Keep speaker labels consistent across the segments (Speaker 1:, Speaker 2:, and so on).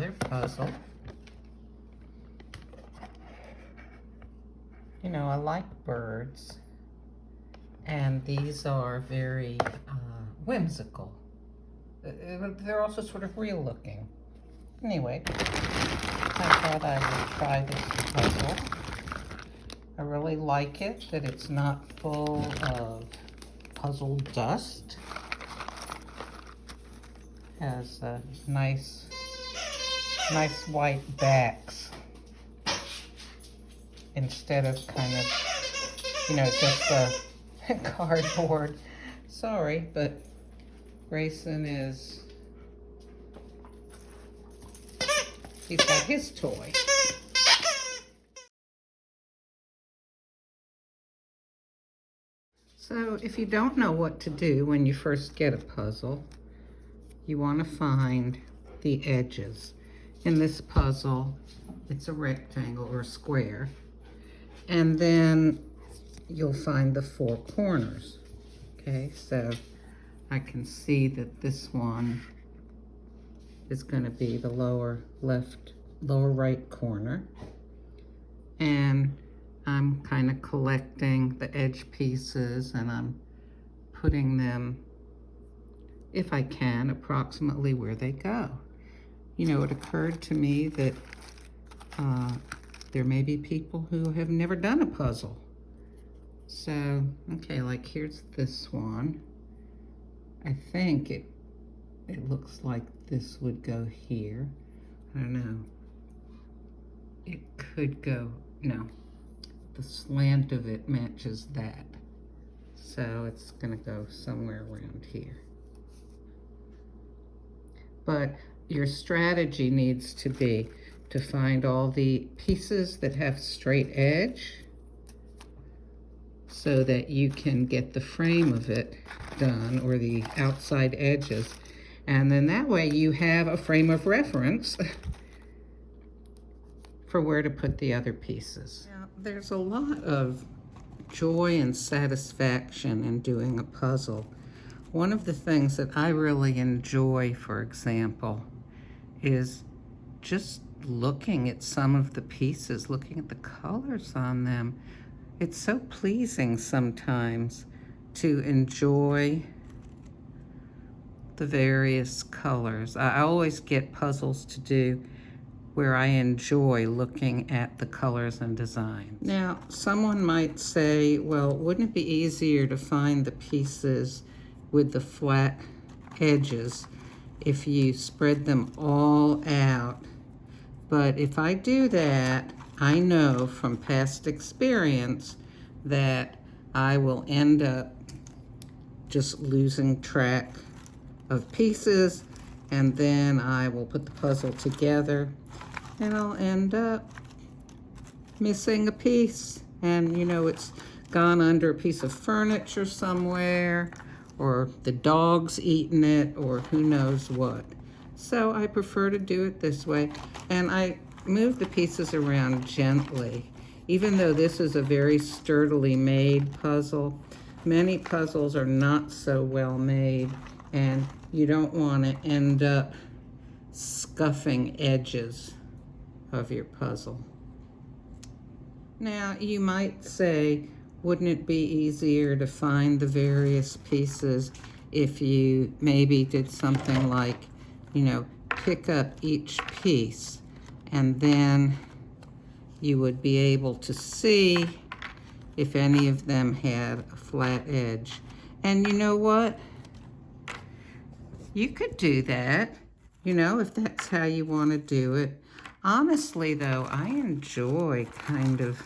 Speaker 1: another puzzle. You know, I like birds, and these are very whimsical. They're also sort of real looking. Anyway, I thought I would try this puzzle. I really like it, that it's not full of puzzle dust. Has nice white backs instead of kind of, you know, just a cardboard. Sorry, but Grayson he's got his toy. So if you don't know what to do when you first get a puzzle, you want to find the edges. In this puzzle, it's a rectangle or a square. And then you'll find the four corners. Okay, so I can see that this one is going to be the lower right corner. And I'm kind of collecting the edge pieces and I'm putting them, if I can, approximately where they go. You know, it occurred to me that there may be people who have never done a puzzle. So, okay, like here's this one. I think it looks like this would go here. I don't know. It could go, no. The slant of it matches that. So it's gonna go somewhere around here. But your strategy needs to be to find all the pieces that have straight edge so that you can get the frame of it done, or the outside edges. And then that way you have a frame of reference for where to put the other pieces. Now, there's a lot of joy and satisfaction in doing a puzzle. One of the things that I really enjoy, for example, is just looking at some of the pieces, looking at the colors on them. It's so pleasing sometimes to enjoy the various colors. I always get puzzles to do where I enjoy looking at the colors and designs. Now, someone might say, well, wouldn't it be easier to find the pieces with the flat edges if you spread them all out? But if I do that, I know from past experience that I will end up just losing track of pieces, and then I will put the puzzle together and I'll end up missing a piece. And you know, it's gone under a piece of furniture somewhere, or the dog's eaten it, or who knows what. So I prefer to do it this way. And I move the pieces around gently. Even though this is a very sturdily made puzzle, many puzzles are not so well made, and you don't want to end up scuffing edges of your puzzle. Now, you might say, wouldn't it be easier to find the various pieces if you maybe did something like, you know, pick up each piece, and then you would be able to see if any of them had a flat edge. And you know what? You could do that, you know, if that's how you want to do it. Honestly, though, I enjoy kind of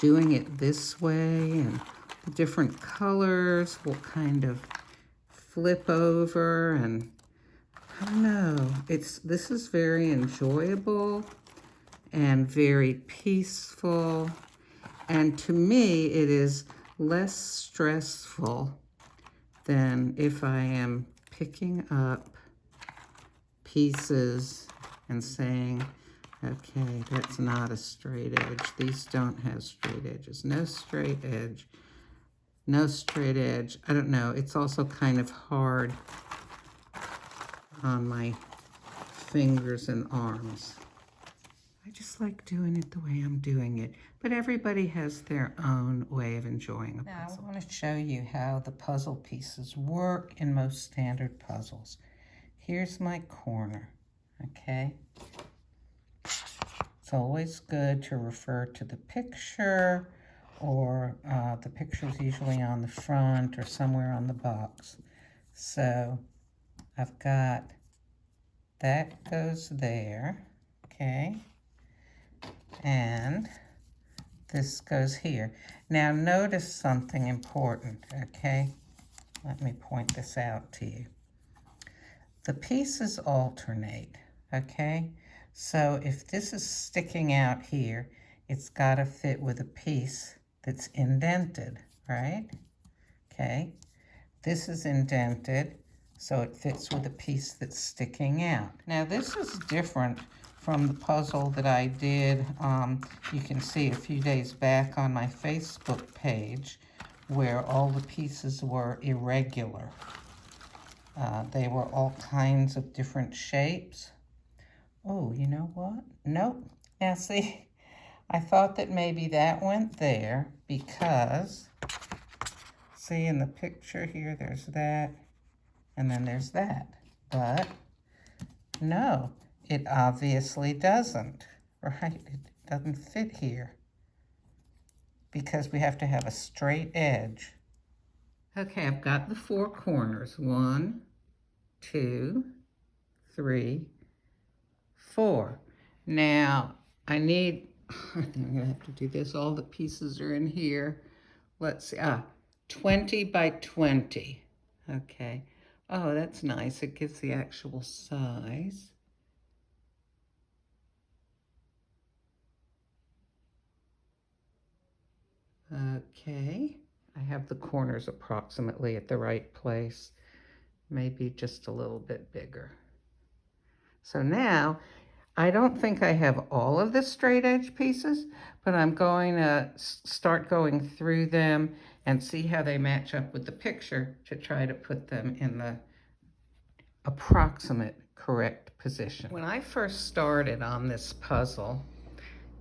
Speaker 1: doing it this way, and the different colors will kind of flip over, and I don't know, this is very enjoyable and very peaceful, and to me it is less stressful than if I am picking up pieces and saying, okay, that's not a straight edge. These don't have straight edges. No straight edge. No straight edge. I don't know. It's also kind of hard on my fingers and arms. I just like doing it the way I'm doing it, but everybody has their own way of enjoying a puzzle. Now I want to show you how the puzzle pieces work in most standard puzzles. Here's my corner, okay? It's always good to refer to the picture, or the picture's usually on the front or somewhere on the box. So I've got, that goes there, okay? And this goes here. Now notice something important, okay? Let me point this out to you. The pieces alternate, okay? So if this is sticking out here, it's got to fit with a piece that's indented, right? Okay. This is indented, so it fits with a piece that's sticking out. Now this is different from the puzzle that I did, you can see a few days back on my Facebook page, where all the pieces were irregular. They were all kinds of different shapes. Oh, you know what? Nope. Now see, I thought that maybe that went there because, see in the picture here, there's that, and then there's that. But no, it obviously doesn't, right? It doesn't fit here because we have to have a straight edge. Okay, I've got the four corners. 1, 2, 3, 4. Now, I think I'm gonna have to do this. All the pieces are in here. Let's see, 20 by 20. Okay. Oh, that's nice. It gives the actual size. Okay. I have the corners approximately at the right place. Maybe just a little bit bigger. So now, I don't think I have all of the straight edge pieces, but I'm going to start going through them and see how they match up with the picture to try to put them in the approximate correct position. When I first started on this puzzle,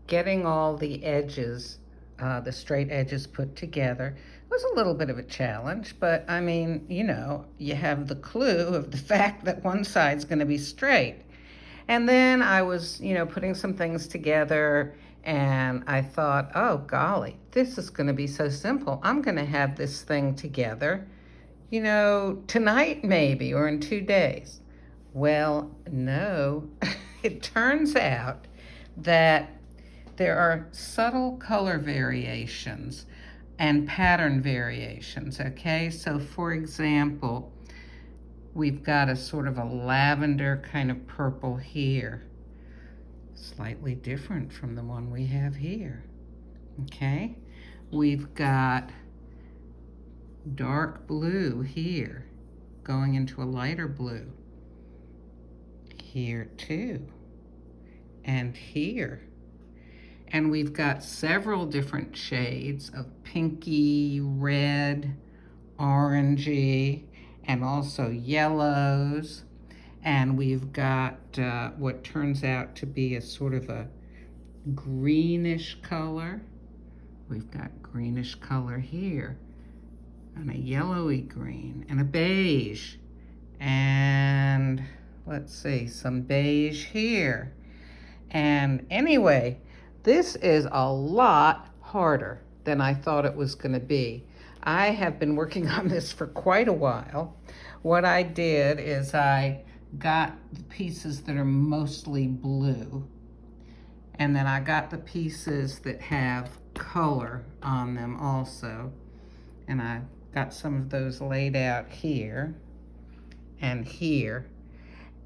Speaker 1: getting all the edges, the straight edges put together was a little bit of a challenge, but I mean, you know, you have the clue of the fact that one side's going to be straight. And then I was, you know, putting some things together and I thought, oh golly, this is going to be so simple. I'm going to have this thing together, you know, tonight maybe, or in 2 days. Well, no, it turns out that there are subtle color variations and pattern variations, okay? So for example, we've got a sort of a lavender kind of purple here, slightly different from the one we have here, okay? We've got dark blue here going into a lighter blue, here too, and here. And we've got several different shades of pinky, red, orangey, and also yellows. And we've got what turns out to be a sort of a greenish color. We've got greenish color here, and a yellowy green, and a beige. And let's see, some beige here. And anyway, this is a lot harder than I thought it was going to be. I have been working on this for quite a while. What I did is I got the pieces that are mostly blue, and then I got the pieces that have color on them also. And I got some of those laid out here and here.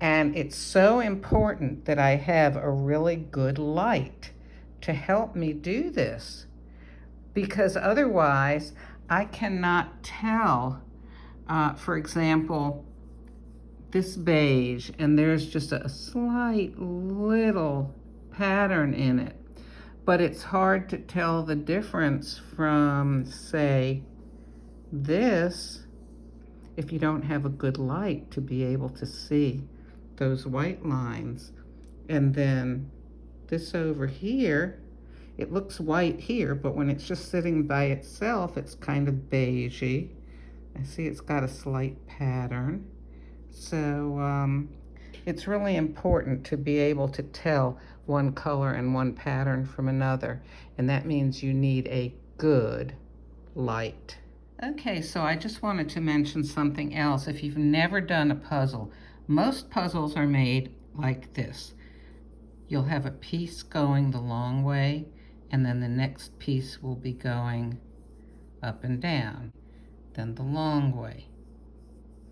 Speaker 1: And it's so important that I have a really good light to help me do this, because otherwise I cannot tell, for example, this beige, and there's just a slight little pattern in it, but it's hard to tell the difference from, say, this if you don't have a good light to be able to see those white lines. And then this over here, it looks white here, but when it's just sitting by itself, it's kind of beigey. I see it's got a slight pattern. So it's really important to be able to tell one color and one pattern from another, and that means you need a good light. Okay, so I just wanted to mention something else. If you've never done a puzzle, most puzzles are made like this. You'll have a piece going the long way, and then the next piece will be going up and down, then the long way,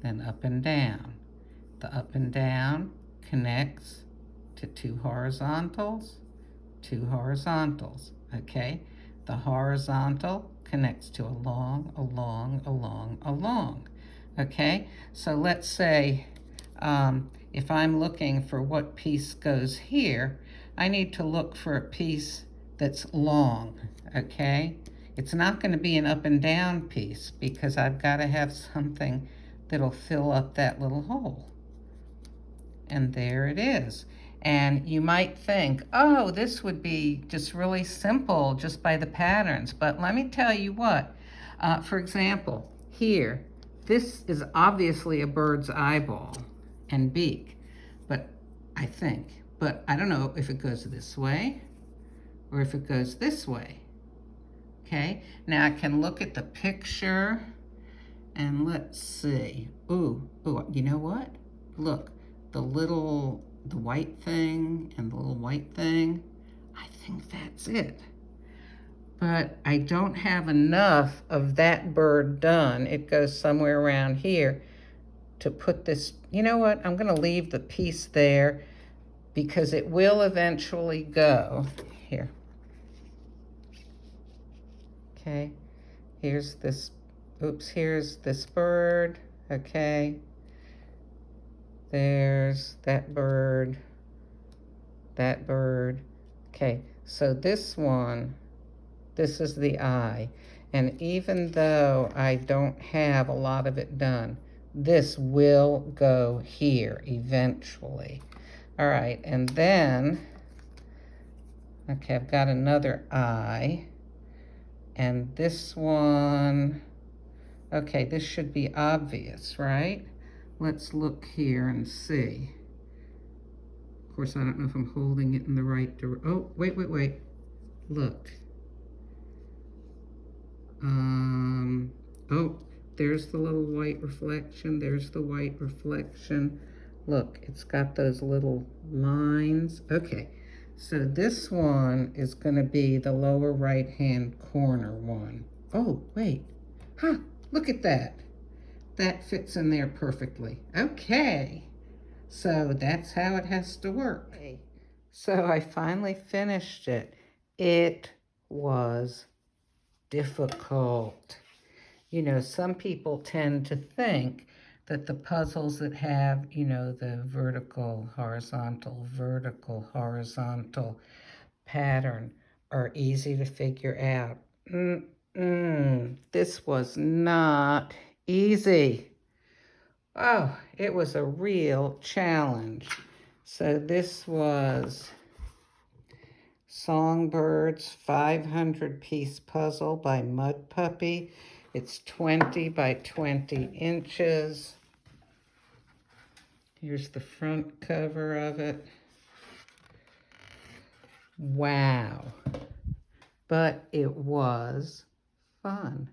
Speaker 1: then up and down. The up and down connects to two horizontals, okay? The horizontal connects to along, okay? So let's say if I'm looking for what piece goes here, I need to look for a piece that's long, okay? It's not going to be an up and down piece because I've got to have something that'll fill up that little hole. And there it is. And you might think, oh, this would be just really simple just by the patterns. But let me tell you what. For example, here, this is obviously a bird's eyeball and beak, but I think. But I don't know if it goes this way or if it goes this way. Okay, now I can look at the picture and let's see. Ooh, you know what? Look. The white thing and the little white thing, I think that's it. But I don't have enough of that bird done. It goes somewhere around here to put this. You know what? I'm going to leave the piece there because it will eventually go. Here. Okay. Here's this. Oops, here's this bird. Okay. There's that bird, that bird. Okay, so this one, this is the eye. And even though I don't have a lot of it done, this will go here eventually. All right, and then, okay, I've got another eye. And this one, okay, this should be obvious, right? Let's look here and see. Of course, I don't know if I'm holding it in the right direction. Oh, wait. Look. Oh, there's the little white reflection. There's the white reflection. Look, it's got those little lines. Okay, so this one is going to be the lower right-hand corner one. Oh, wait. Huh, look at that. That fits in there perfectly. Okay, so that's how it has to work. So I finally finished it. It was difficult. You know, some people tend to think that the puzzles that have, you know, the vertical, horizontal pattern are easy to figure out. This was not easy. Oh, it was a real challenge. So this was Songbird's 500-piece puzzle by Mud Puppy. It's 20 by 20 inches. Here's the front cover of it. Wow. But it was fun.